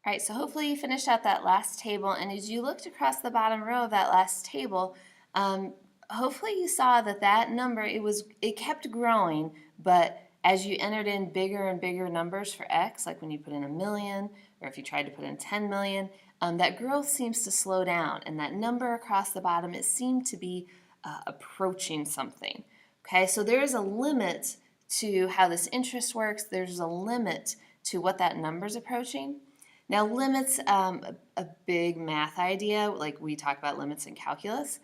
All right, so hopefully you finished out that last table, and as you looked across the bottom row of that last table, hopefully you saw that that number, it kept growing, but as you entered in bigger and bigger numbers for x, like when you put in 1,000,000, or if you tried to put in 10 million, that growth seems to slow down, and that number across the bottom, it seemed to be approaching something. Okay, so there is a limit to how this interest works. There's a limit to what that number is approaching. Now, limits, a big math idea, like we talk about limits in calculus.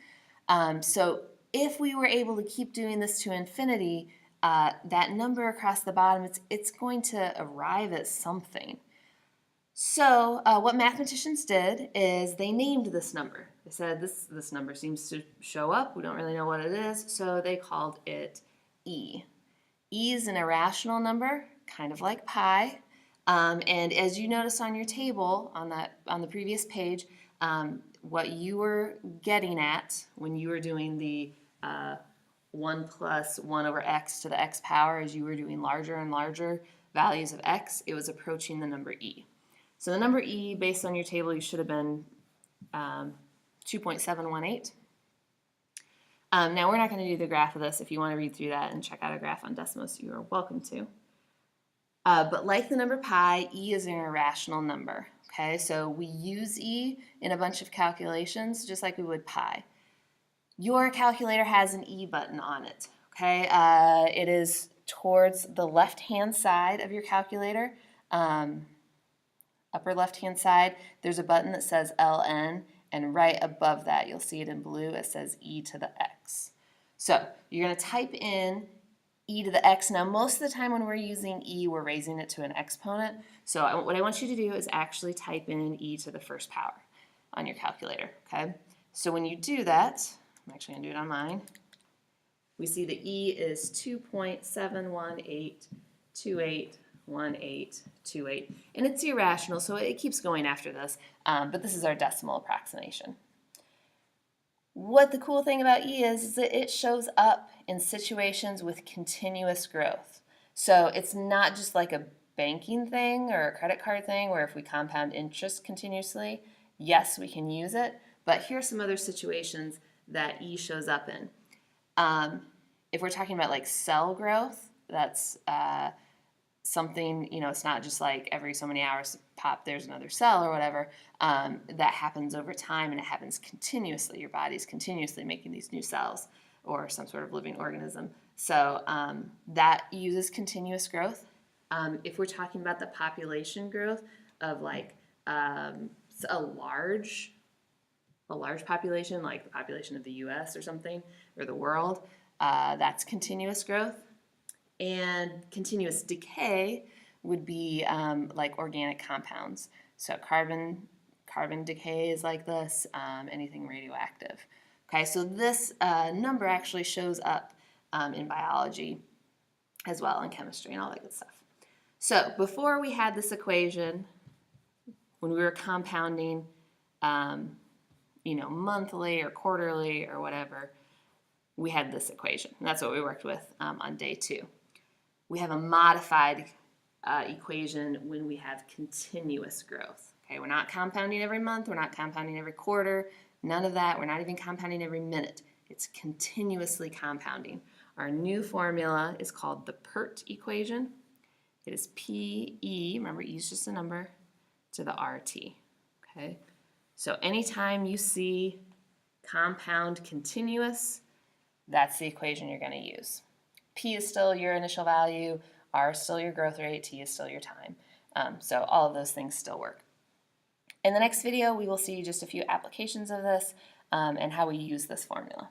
So if we were able to keep doing this to infinity, that number across the bottom, it's going to arrive at something. So what mathematicians did is they named this number. They said this number seems to show up. We don't really know what it is, so they called it e. E is an irrational number, kind of like pi. And as you notice on your table on the previous page, what you were getting at when you were doing the 1 plus 1 over x to the x power, as you were doing larger and larger values of x, it was approaching the number e. So the number e, based on your table, you should have been 2.718. Now we're not going to do the graph of this. If you want to read through that and check out a graph on Desmos, you are welcome to. But like the number pi, e is an irrational number. Okay, so we use e in a bunch of calculations just like we would pi. Your calculator has an e button on it. Okay, it is towards the left-hand side of your calculator. Upper left-hand side, there's a button that says ln, and right above that, you'll see it in blue, it says e to the x. So you're going to type in e to the x. Now, most of the time when we're using e, we're raising it to an exponent. So what I want you to do is actually type in e to the first power on your calculator, okay? So when you do that, I'm actually going to do it on mine, we see the e is 2.718281828, and it's irrational, so it keeps going after this, but this is our decimal approximation. What the cool thing about E is that it shows up in situations with continuous growth. So it's not just like a banking thing or a credit card thing where if we compound interest continuously, yes, we can use it, but here are some other situations that E shows up in. If we're talking about like cell growth, that's something, it's not just like every so many hours pop, there's another cell or whatever. That happens over time and it happens continuously. Your body's continuously making these new cells or some sort of living organism. So that uses continuous growth. If we're talking about the population growth of like a large population, like the population of the US or something, or the world, that's continuous growth. And continuous decay would be like organic compounds. So carbon decay is like this, anything radioactive. Okay, so this number actually shows up in biology as well, in chemistry and all that good stuff. So before we had this equation, when we were compounding, monthly or quarterly or whatever, we had this equation. And that's what we worked with on day 2. We have a modified equation when we have continuous growth. Okay, we're not compounding every month, we're not compounding every quarter, none of that. We're not even compounding every minute. It's continuously compounding. Our new formula is called the PERT equation. It is PE, remember E is just a number, to the RT. Okay, so anytime you see compound continuous, that's the equation you're going to use. P is still your initial value, R is still your growth rate, T is still your time. So all of those things still work. In the next video, we will see just a few applications of this and how we use this formula.